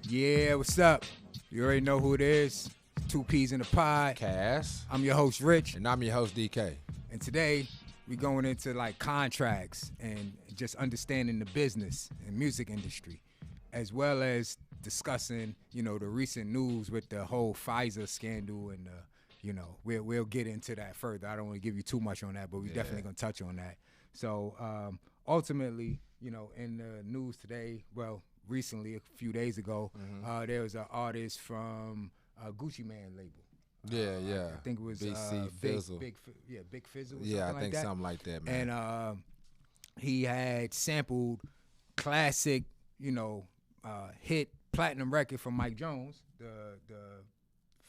Yeah, what's up? You already know who it is. Two Peas in the pod. Cass. I'm your host, Rich. And I'm your host, DK. And today, we going into like contracts and just understanding the business and music industry, as well as discussing, the recent news with the whole Pfizer scandal and, we'll get into that further. I don't want to give you too much on that, but we're definitely going to touch on that. So, ultimately, in the news today, recently, a few days ago, there was an artist from Gucci Mane label. Yeah. I think it was Bic Fizzle. Bic Fizzle. Yeah, I think something like that, man. And he had sampled classic, hit platinum record from Mike Jones, the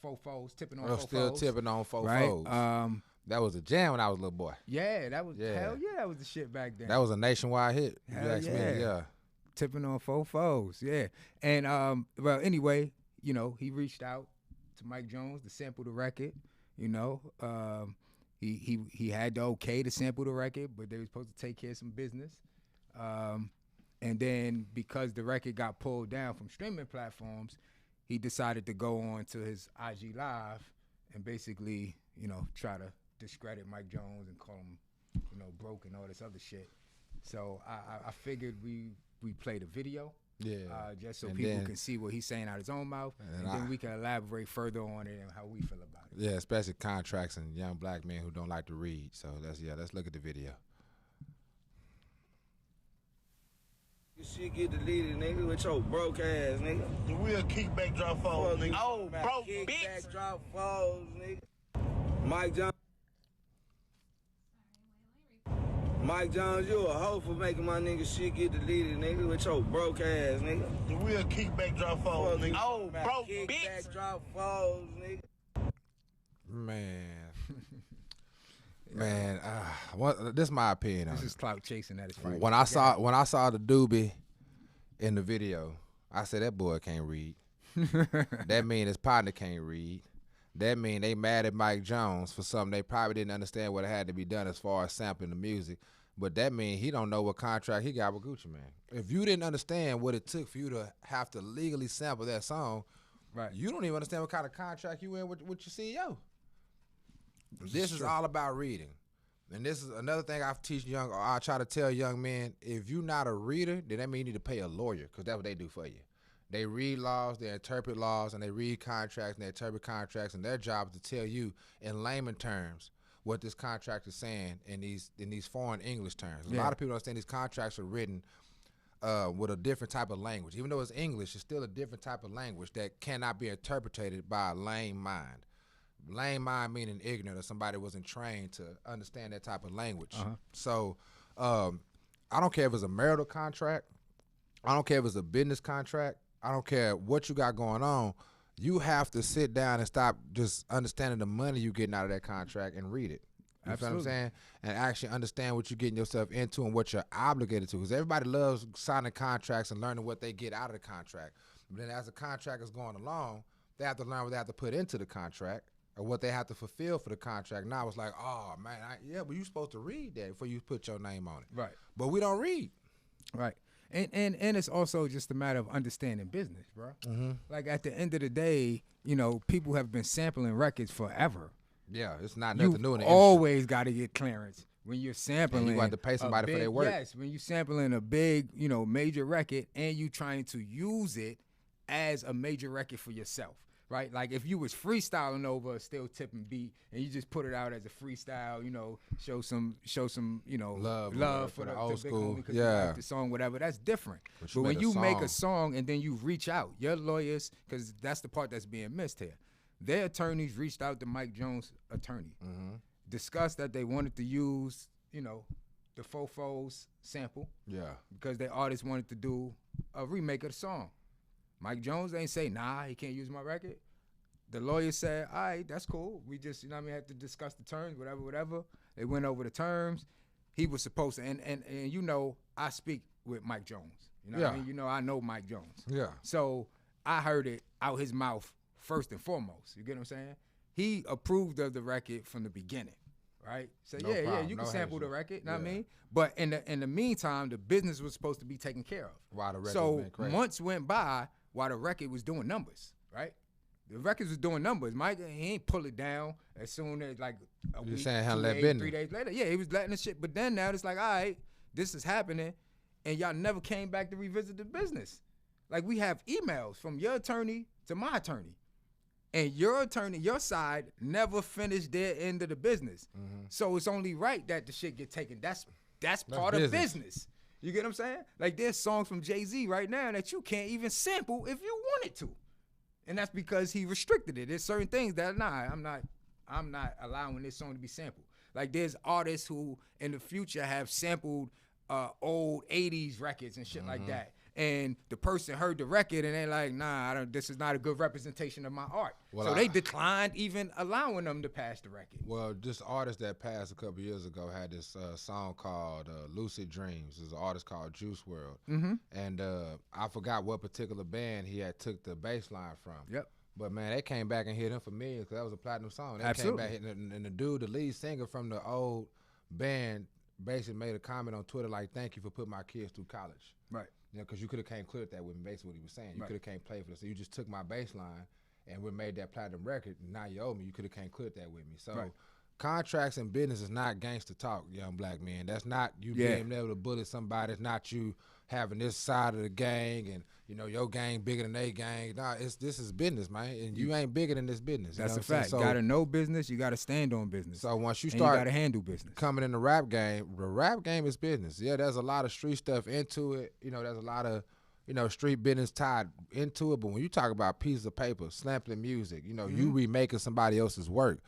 Fofos, tipping on Fofos. Still tipping on Fofos. Right? That was a jam when I was a little boy. Yeah, that was hell yeah, that was the shit back then. That was a nationwide hit. Hell Yeah. Tipping on Fofos, yeah. And anyway, he reached out to Mike Jones to sample the record. He had the okay to sample the record, but they were supposed to take care of some business. And then because the record got pulled down from streaming platforms, he decided to go on to his IG Live and basically, try to discredit Mike Jones and call him, broke and all this other shit. So I figured we play the video. Yeah. Just so people can see what he's saying out of his own mouth, and then we can elaborate further on it and how we feel about it. Yeah, especially contracts and young black men who don't like to read. So let's look at the video. You shit get deleted, nigga, with your broke ass, nigga. The real kickback drop falls, nigga. Oh, broke kickback drop falls, nigga. Mike Jones, you a hoe for making my nigga shit get deleted, nigga, with your broke ass, nigga. The real kickback drop falls, nigga. Oh, broke kickback drop falls, nigga. Man, this is my opinion. This is clout chasing at its finest. When I saw the doobie in the video, I said that boy can't read. That mean his partner can't read. That mean they mad at Mike Jones for something they probably didn't understand what had to be done as far as sampling the music. But that mean he don't know what contract he got with Gucci Mane. If you didn't understand what it took for you to have to legally sample that song, right? You don't even understand what kind of contract you in with your CEO. This is all about reading. And this is another thing I try to tell young men, if you're not a reader, then that means you need to pay a lawyer, because that's what they do for you. They read laws, they interpret laws, and they read contracts, and they interpret contracts, and their job is to tell you in layman terms what this contract is saying in these foreign English terms. A lot of people don't understand these contracts are written with a different type of language. Even though it's English, it's still a different type of language that cannot be interpreted by a lame mind. Lame mind meaning ignorant, or somebody wasn't trained to understand that type of language. So I don't care if it's a marital contract. I don't care if it's a business contract. I don't care what you got going on. You have to sit down and stop just understanding the money you're getting out of that contract and read it. You feel what I'm saying? And actually understand what you're getting yourself into and what you're obligated to. Because everybody loves signing contracts and learning what they get out of the contract. But then as the contract is going along, they have to learn what they have to put into the contract or what they have to fulfill for the contract. Now it's like, oh, man, but you're supposed to read that before you put your name on it. Right. But we don't read. Right. And it's also just a matter of understanding business, bro. Like at the end of the day, people have been sampling records forever. Yeah, it's not nothing new in the industry. You always got to get clearance when you're sampling. And you got to pay somebody for their work. Yes, when you're sampling a big, major record and you trying to use it as a major record for yourself. Right, like if you was freestyling over a still tipping beat and you just put it out as a freestyle, show some, love for the old school, because you like the song, whatever. That's different. But when you make a song and then you reach out, your lawyers, because that's the part that's being missed here. Their attorneys reached out to Mike Jones' attorney, discussed that they wanted to use, the Fofos sample, because their artist wanted to do a remake of the song. Mike Jones ain't say, nah, he can't use my record. The lawyer said, all right, that's cool. We just, had to discuss the terms, whatever. They went over the terms. He was supposed to, and I speak with Mike Jones. What I mean? I know Mike Jones. Yeah. So I heard it out his mouth first and foremost. You get what I'm saying? He approved of the record from the beginning. Right? So no problem. You can sample the record, know what I mean? But in the meantime, the business was supposed to be taken care of. Wow, the record so been crazy. months went by while the record was doing numbers, right? The records was doing numbers. Mike, he ain't pull it down as soon as like a week, saying 2 let days, business. 3 days later. Yeah, he was letting the shit. But then now it's like, all right, this is happening, and y'all never came back to revisit the business. Like, we have emails from your attorney to my attorney, and your attorney, your side, never finished their end of the business. So it's only right that the shit get taken. That's part of business. You get what I'm saying? Like, there's songs from Jay-Z right now that you can't even sample if you wanted to. And that's because he restricted it. There's certain things that, I'm not allowing this song to be sampled. Like, there's artists who in the future have sampled old 80s records and shit like that. And the person heard the record and they're like, nah, this is not a good representation of my art. Well, so they declined even allowing them to pass the record. Well, this artist that passed a couple years ago had this song called Lucid Dreams. There's an artist called Juice WRLD. And I forgot what particular band he had took the bass line from. Yep. But, man, they came back and hit him for millions because that was a platinum song. They Absolutely. came back and the dude, the lead singer from the old band, basically made a comment on Twitter like, thank you for putting my kids through college. Right. You know, because you could have came clear with that with me, basically what he was saying. You could have came play for this. So you just took my bass line and we made that platinum record, and now you owe me. You could have came clear with that with me. So contracts and business is not gangster talk, young black man. That's not you being able to bully somebody. It's not you having this side of the gang and, you know, your gang bigger than they gang. Nah, this is business, man, and you ain't bigger than this business. That's a fact. So, you got to know business. You got to stand on business. So once you and start you got to handle business. Coming in the rap game is business. Yeah, there's a lot of street stuff into it. You know, there's a lot of, you know, street business tied into it. But when you talk about pieces of paper, sampling music, you know, you remaking somebody else's work.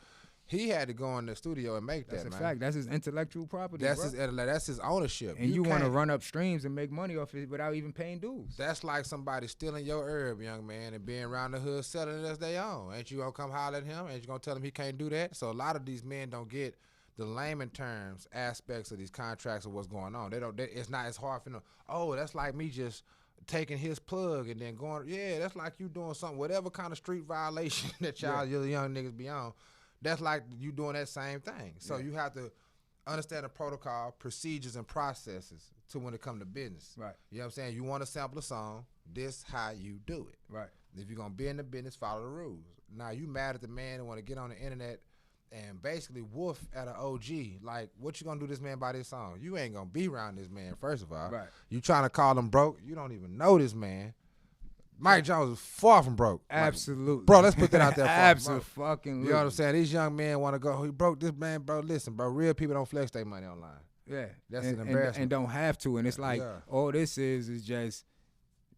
He had to go in the studio and make That's that, a man. fact. That's his intellectual property, That's his ownership. And you want to run up streams and make money off it without even paying dues. That's like somebody stealing your herb, young man, and being around the hood selling it as they own. Ain't you going to come holler at him? Ain't you going to tell him he can't do that? So a lot of these men don't get the layman terms aspects of these contracts of what's going on. It's not as hard for them. Oh, that's like me just taking his plug and then going, yeah, that's like you doing something, whatever kind of street violation that your young niggas be on. That's like you doing that same thing. So you have to understand the protocol, procedures, and processes to when it comes to business. Right. You know what I'm saying? You want to sample a song, this how you do it. Right. If you're going to be in the business, follow the rules. Now, you mad at the man and want to get on the internet and basically woof at an OG. Like, what you going to do this man by this song? You ain't going to be around this man, first of all. Right. You trying to call him broke. You don't even know this man. Mike Jones is far from broke. Absolutely. Like, bro, let's put that out there. Absolutely. You know what I'm saying? These young men want to go, he broke this man, bro. Listen, bro, real people don't flex their money online. Yeah. That's an embarrassment. And don't have to. And it's like, all this is just,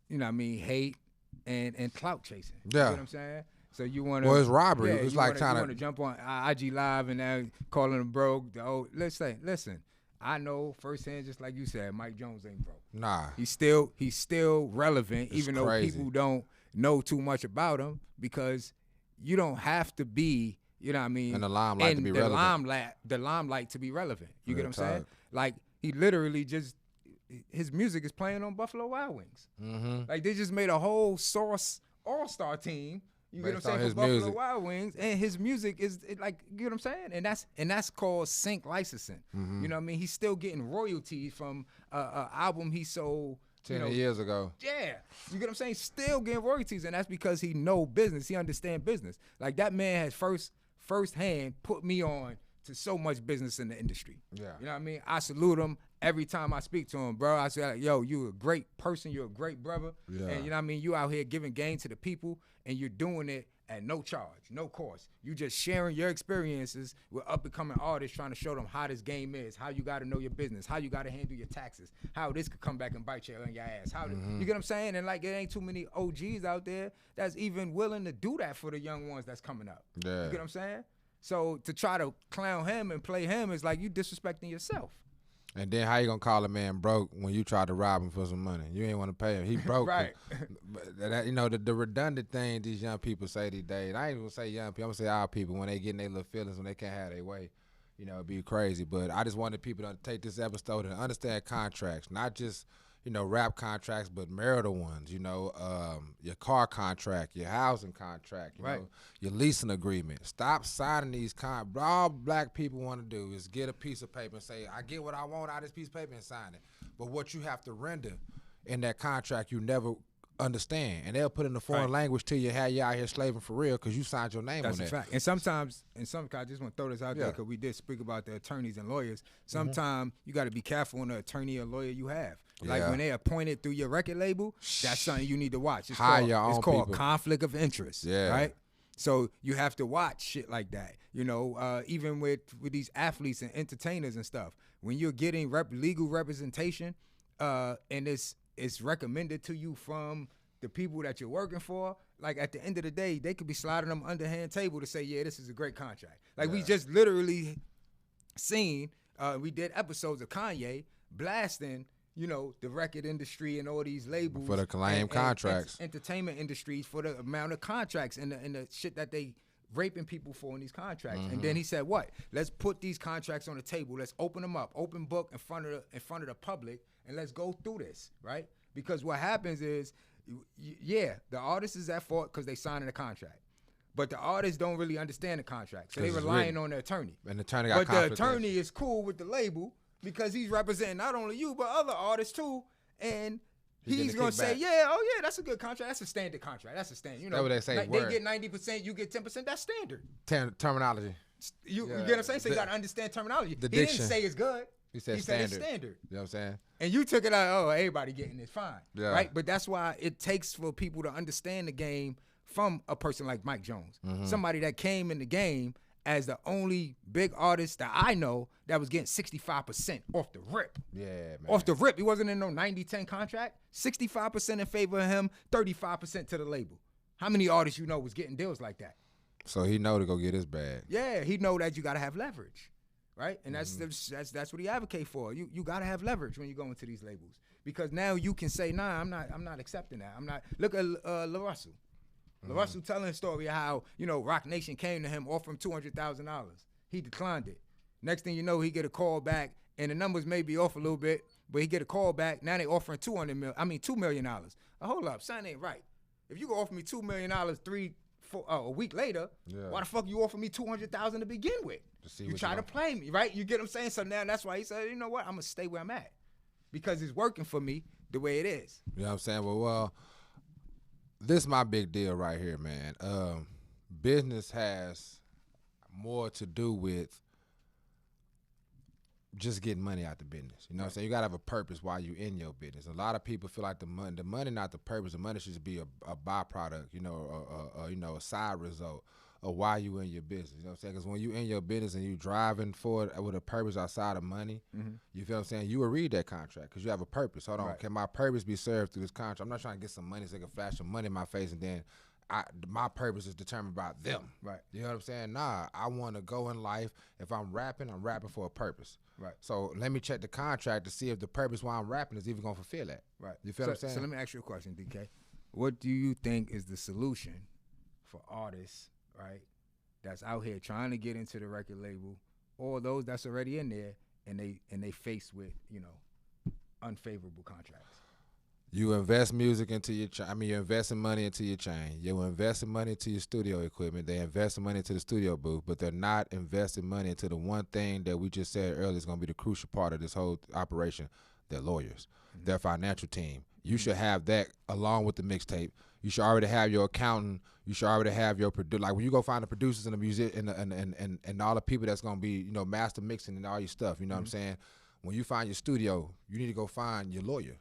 you know what I mean, hate and clout chasing. You know what I'm saying? So you want to. Well, it's robbery. It's like trying to jump on IG Live and now calling them broke. Listen. I know firsthand, just like you said, Mike Jones ain't broke. Nah. He's still relevant, even though crazy. people don't know too much about him, because you don't have to be, you know what I mean, in the limelight to be relevant. The limelight to be relevant. You get what I'm tight. saying? Like, he literally just, his music is playing on Buffalo Wild Wings. Mm-hmm. Like, they just made a whole Source all-star team. You get what I'm saying? For Buffalo Wild Wings, and his music is like, you get what I'm saying? And that's called sync licensing. Mm-hmm. You know what I mean? He's still getting royalties from an album he sold 10 years ago. Yeah, you get what I'm saying? Still getting royalties, and that's because he know business. He understand business. Like, that man has firsthand put me on to so much business in the industry. Yeah, you know what I mean? I salute him every time I speak to him, bro. I say, like, yo, you a great person. You're a great brother. Yeah. And you know what I mean? You out here giving game to the people, and you're doing it at no charge, no cost. You just sharing your experiences with up-and-coming artists, trying to show them how this game is, how you got to know your business, how you got to handle your taxes, how this could come back and bite you in your ass. You get what I'm saying? And, like, there ain't too many OGs out there that's even willing to do that for the young ones that's coming up. Yeah. You get what I'm saying? So to try to clown him and play him is like you disrespecting yourself. And then how you gonna call a man broke when you try to rob him for some money? You ain't want to pay him. He broke. Right. That, you know, the redundant thing these young people say these days. I ain't gonna say young people. I'm gonna say our people when they get in their little feelings, when they can't have their way. You know, it'd be crazy. But I just wanted people to take this episode and understand contracts, not just, you know, rap contracts, but marital ones. You know, your car contract, your housing contract, you know, your leasing agreement. Stop signing these all black people want to do is get a piece of paper and say, I get what I want out of this piece of paper and sign it. But what you have to render in that contract, you never understand, and they'll put in the foreign language to you, how you out here slaving for real because you signed your name on that. That's a fact. And sometimes, I just want to throw this out there because we did speak about the attorneys and lawyers. Sometimes you got to be careful on the attorney or lawyer you have. Like when they appointed through your record label, that's something you need to watch. It's called conflict of interest, right? So you have to watch shit like that. You know, even with these athletes and entertainers and stuff, when you're getting legal representation, and it's recommended to you from the people that you're working for, like at the end of the day, they could be sliding them underhand table to say, yeah, this is a great contract. Like we just literally seen, we did episodes of Kanye blasting, you know, the record industry and all these labels. For the claim contracts. Entertainment industries for the amount of contracts and the shit that they raping people for in these contracts. And then he said, what? Let's put these contracts on the table. Let's open them up, open book in front of the public, and let's go through this, right? Because what happens is, the artist is at fault because they signing a contract. But the artists don't really understand the contract. So they relying on the attorney. And the attorney got the attorney is cool with the label because he's representing not only you, but other artists too. And he's going to say, that's a good contract. That's a standard contract. That's a standard. You know, that's what they say. They get 90%, you get 10%. That's standard. Terminology. You get what I'm saying? So you got to understand terminology. The he didn't say it's good. He said it's standard. You know what I'm saying? And you took it like, oh, everybody getting this fine. Yeah. Right? But that's why it takes for people to understand the game from a person like Mike Jones. Somebody that came in the game as the only big artist that I know that was getting 65% off the rip. Yeah, man. Off the rip. He wasn't in no 90-10 contract. 65% in favor of him, 35% to the label. How many artists you know was getting deals like that? So he know to go get his bag. Yeah, he know that you got to have leverage. Right, and that's what he advocate for. You gotta have leverage when you go into these labels because now you can say, nah, I'm not accepting that. I'm not. Look at La Russell. La Russell telling a story of how Rock Nation came to him, offered him $200,000. He declined it. Next thing you know, he get a call back, and the numbers may be off a little bit, but he get a call back. Now they offering $2 million. Hold up, something ain't right. If you go offer me $2 million a week later, why the fuck you offer me $200,000 to begin with? You try to play me, right? You get what I'm saying? So now that's why he said, you know what? I'm going to stay where I'm at because it's working for me the way it is. You know what I'm saying? Well, this is my big deal right here, man. Business has more to do with just getting money out the business. You know what I'm saying? You got to have a purpose while you're in your business. A lot of people feel like the money not the purpose. The money should be a byproduct, a side result of why you in your business. You know what I'm saying? Because when you in your business and you driving for it with a purpose outside of money, you feel what I'm saying? You will read that contract because you have a purpose. Hold on, can my purpose be served through this contract? I'm not trying to get some money so they can flash some money in my face and then my purpose is determined by them. Right. You know what I'm saying? Nah, I want to go in life. If I'm rapping for a purpose. Right. So let me check the contract to see if the purpose why I'm rapping is even going to fulfill that. Right. You feel what I'm saying? So let me ask you a question, DK. What do you think is the solution for artists, right, that's out here trying to get into the record label or those that's already in there and they faced with, unfavorable contracts? You invest music into your you're investing money into your chain. You're investing money into your studio equipment. They're investing money into the studio booth, but they're not investing money into the one thing that we just said earlier is going to be the crucial part of this whole operation, their lawyers, their financial team. You should have that along with the mixtape. You should already have your accountant. You should already have your like when you go find the producers and the music and all the people that's going to be, master mixing and all your stuff, you know what I'm saying? When you find your studio, you need to go find your lawyer.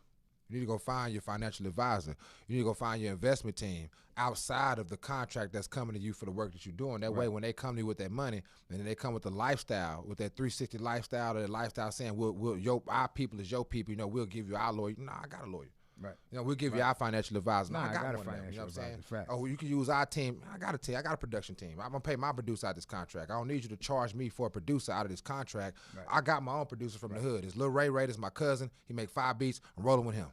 You need to go find your financial advisor. You need to go find your investment team outside of the contract that's coming to you for the work that you're doing. That way, when they come to you with that money, and then they come with the lifestyle, with that 360 lifestyle, or that lifestyle saying, our people is your people. We'll give you our lawyer. Nah, I got a lawyer. Right. We'll give you our financial advisor. Nah, I got a one of them. You know what I'm saying? Facts. Oh, you can use our team. I got a production team. I'm gonna pay my producer out of this contract. I don't need you to charge me for a producer out of this contract. Right. I got my own producer from the hood. It's Lil Ray Ray. That's my cousin. He make 5 beats. I'm rolling with him.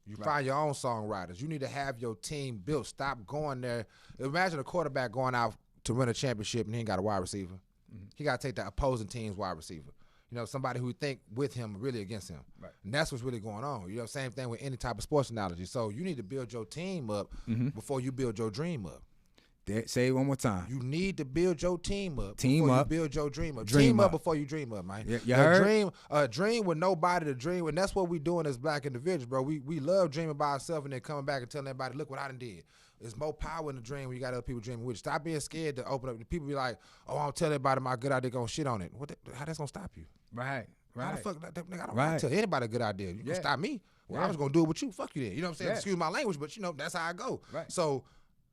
You find your own songwriters. You need to have your team built. Stop going there. Imagine a quarterback going out to win a championship and he ain't got a wide receiver. He got to take the opposing team's wide receiver. Somebody who think with him, really against him. Right. And that's what's really going on. Same thing with any type of sports analogy. So you need to build your team up before you build your dream up. Say it one more time. You need to build your team up. Team before up. You build your dream up. Dream team up up before you dream up, man. You heard? Dream with nobody to dream, and that's what we doing as black individuals, bro. We love dreaming by ourselves and then coming back and telling everybody, look what I done did. There's more power in the dream when you got other people dreaming with you. Stop being scared to open up. People be like, oh, I'm telling everybody my good idea gonna shit on it. How that's gonna stop you? Right. How the fuck? Nigga, I don't tell anybody a good idea. You can stop me. Well, I was gonna do it with you. Fuck you then. You know what I'm saying? Excuse my language, but that's how I go. Right. So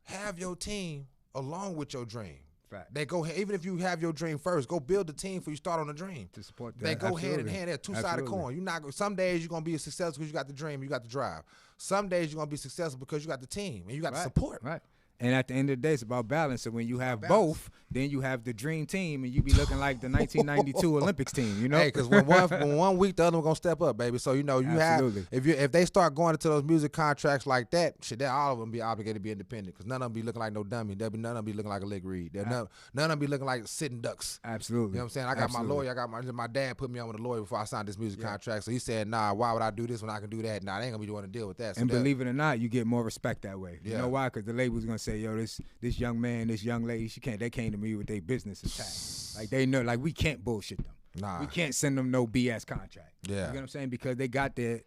have your team along with your dream. Fact. They go even if you have your dream first, go build the team before you start on the dream. To support that. They go hand in hand. They're two-sided coin. You're not. Some days you're gonna be successful because you got the dream, you got the drive. Some days you're gonna be successful because you got the team and you got the support. Right. And at the end of the day, it's about balance. So when you have both, then you have the dream team, and you be looking like the 1992 Olympics team. You know, hey, because when one week the other one gonna step up, baby. So you have if they start going into those music contracts like that, shit, then all of them be obligated to be independent because none of them be looking like no dummy. None of them be looking like a lick read. None of them be looking like sitting ducks. Absolutely. You know what I'm saying? I got my lawyer. I got my dad put me on with a lawyer before I signed this music contract. So he said, nah, why would I do this when I can do that? Nah, they ain't gonna be doing to deal with that. So and believe it or not, you get more respect that way. Yeah. You know why? Because the label's gonna say, yo, this young man, this young lady, they came to me with their business attack. Like they know, like we can't bullshit them. Nah. We can't send them no BS contract. Yeah. You know what I'm saying? Because they got their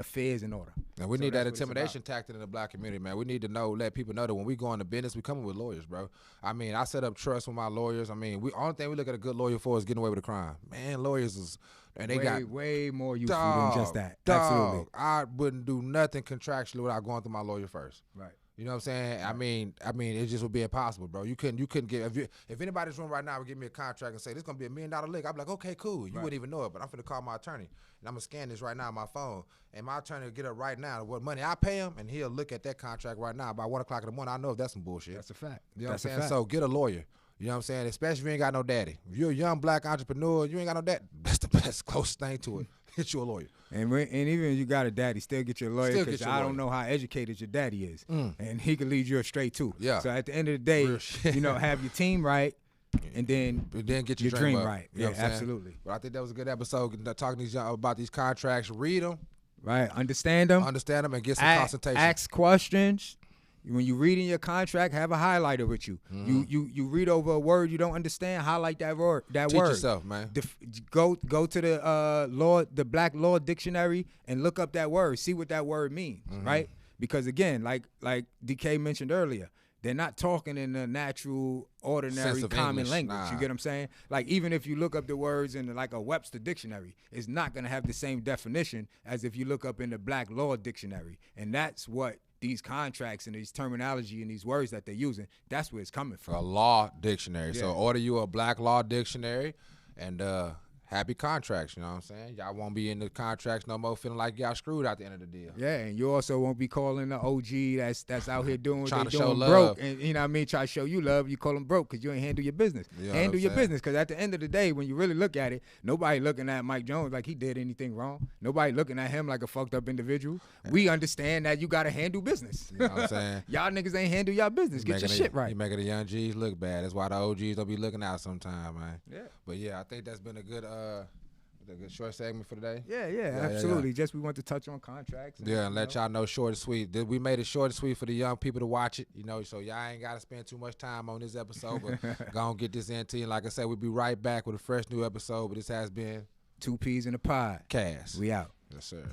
affairs in order. And we need that intimidation tactic in the black community, man. We need to let people know that when we go into business, we coming with lawyers, bro. I mean, I set up trust with my lawyers. I mean, only thing we look at a good lawyer for is getting away with a crime. Man, lawyers is and they got way more useful than just that. Absolutely. I wouldn't do nothing contractually without going through my lawyer first. Right. You know what I'm saying? I mean, it just would be impossible, bro. You couldn't get if anybody's room right now would give me a contract and say this is gonna be $1 million lick, I'd be like, okay, cool. You wouldn't even know it, but I'm finna call my attorney and I'm gonna scan this right now on my phone, and my attorney will get up right now what money I pay him, and he'll look at that contract right now by 1 o'clock in the morning. I know if that's some bullshit. That's a fact. You know what I'm saying? So get a lawyer. You know what I'm saying? Especially if you ain't got no daddy. If you're a young black entrepreneur, you ain't got no daddy. That's the best closest thing to it. Get you a lawyer. And even if you got a daddy, still get your lawyer because I don't know how educated your daddy is. And he can lead you astray too. Yeah. So at the end of the day, have your team right and then get your dream up. right. You know Yeah, absolutely. But I think that was a good episode talking to these young about these contracts. Read them. Right. Understand them and get some consultation. Ask questions. When you reading your contract, have a highlighter with you. You read over a word you don't understand, highlight that word. Teach yourself, man. Go to the Black Law Dictionary and look up that word. See what that word means, right? Because again, like DK mentioned earlier, they're not talking in a natural, ordinary, common English. language. Nah. You get what I'm saying? Like even if you look up the words in like a Webster dictionary, it's not gonna have the same definition as if you look up in the Black Law Dictionary, and that's what these contracts and these terminology and these words that they're using, that's where it's coming from. A law dictionary. Yeah. So order you a Black Law Dictionary and happy contracts, you know what I'm saying? Y'all won't be in the contracts no more feeling like y'all screwed at the end of the deal. Yeah, and you also won't be calling the OG that's out here doing what Trying they to show doing love. broke. And you know what I mean? Try to show you love. You call them broke because you ain't handle your business. You know handle what I'm your saying? business because at the end of the day, when you really look at it, nobody looking at Mike Jones like he did anything wrong. Nobody looking at him like a fucked up individual. We understand that you got to handle business. You know what I'm saying? Y'all niggas ain't handle y'all business. Get your shit right. You making the young G's look bad. That's why the OGs don't be looking out sometime, man. Yeah. But yeah, I think that's been a good short segment for today. Yeah, absolutely. Yeah. Just we want to touch on contracts. And let y'all know short and sweet. We made it short and sweet for the young people to watch it, so y'all ain't got to spend too much time on this episode, but go and get this into you. Like I said, we'll be right back with a fresh new episode, but this has been 2 Peas in a Pod. Cass. We out. Yes, sir.